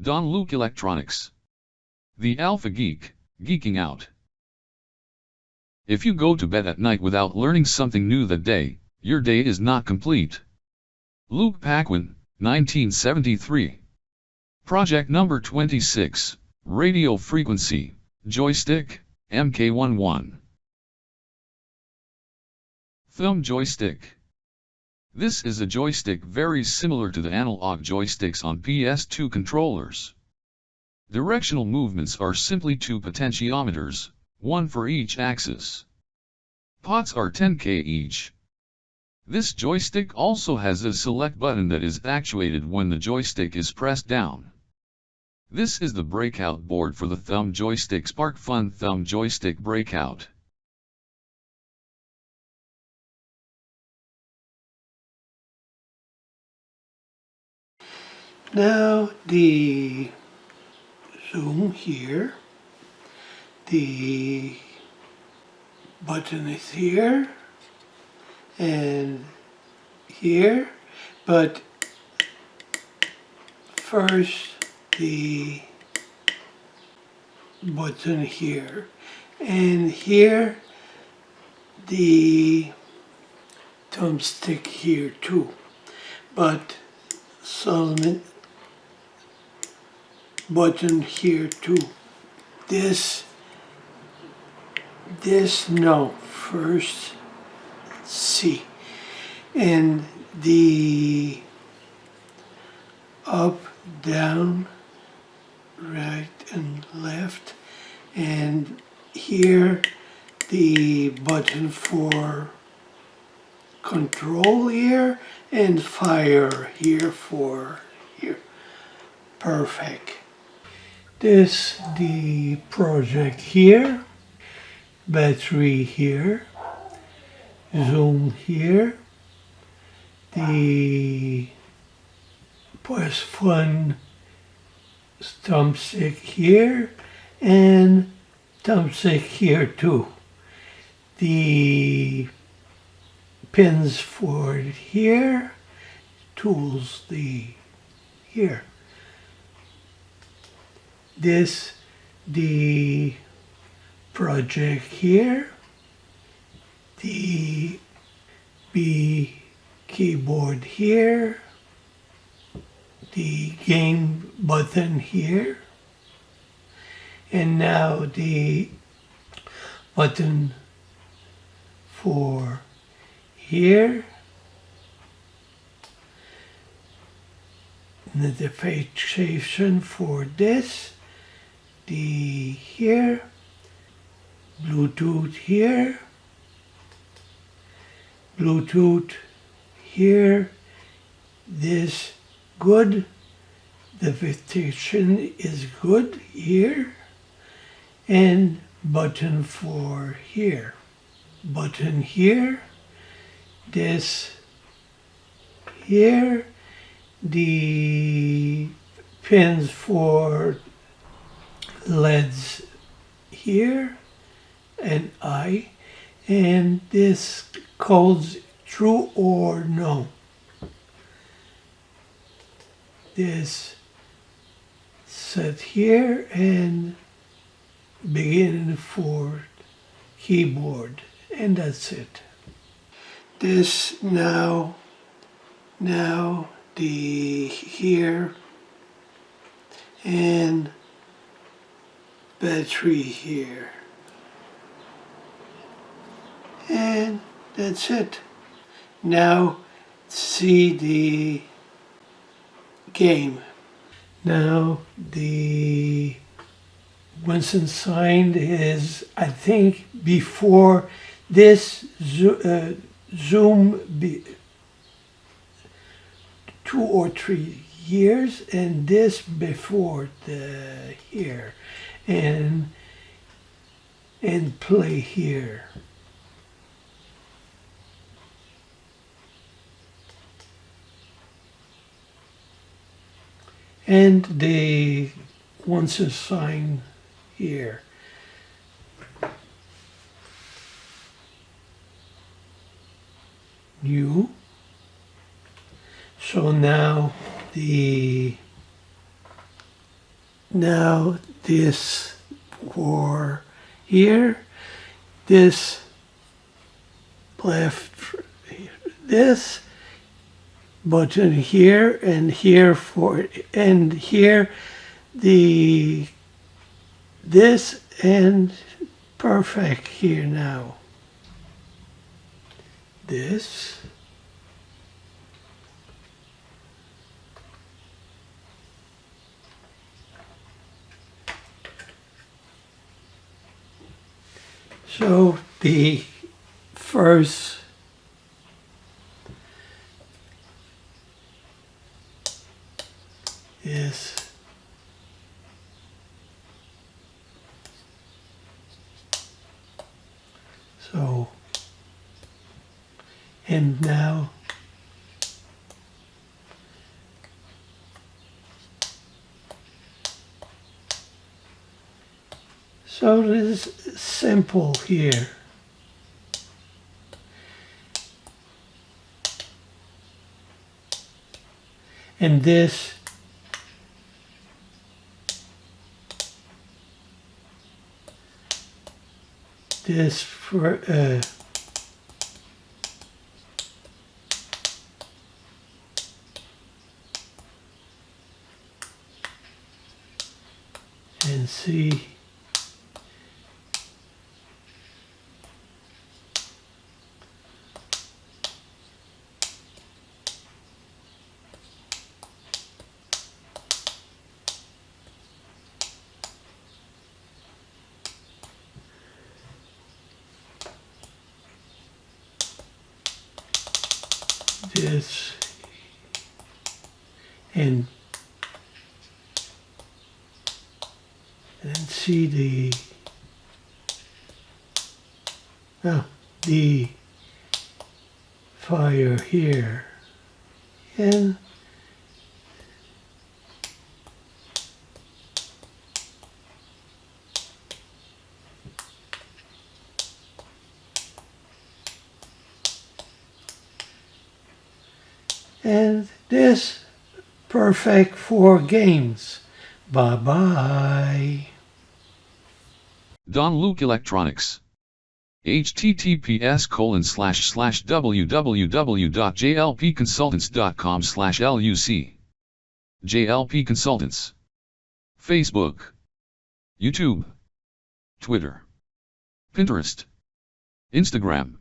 Don Luke Electronics. The Alpha Geek, geeking out. If you go to bed at night without learning something new that day, your day is not complete. Luke Paquin, 1973. Project number 26, Radio Frequency, Joystick, Mk11. Thumb Joystick. This is a joystick very similar to the analog joysticks on PS2 controllers. Directional movements are simply two potentiometers, one for each axis. Pots are 10K each. This joystick also has a select button that is actuated when the joystick is pressed down. This is the breakout board for the thumb joystick SparkFun Thumb Joystick Breakout. Now the zoom here, the button is here and here, but first the button here, and here the thumbstick here too, but Solomon button here too. This no, first C, and the up, down, right and left, and here the button for control here and fire here for here. Perfect. This the project here, battery here, zoom here, the SparkFun thumbstick here, and thumbstick here too. The pins for it here, tools here. This the project here, the B keyboard here, the game button here, and now the button for here, notification for this, the here, Bluetooth here, Bluetooth here, this good, the notification is good here, and button for here, button here, this here, the pins for LEDs here, and and this codes true or no. This set here and begin for keyboard, and that's it. This now the here and battery here, and that's it. Now see the game. Now the once signed is, I think, before this Zoom 2 or 3 years, and this before the here, and play here. And they once assigned here. New. So now the now this for here, this left, this button here, and here for, and here this, and perfect here now. This. So the first is so, and now so this is simple here. And this for and see this and see the fire here, and this perfect for games. Bye bye. Don Luke Electronics. https://www.jlpconsultants.com/luc. JLP Consultants. Facebook, YouTube, Twitter, Pinterest, Instagram.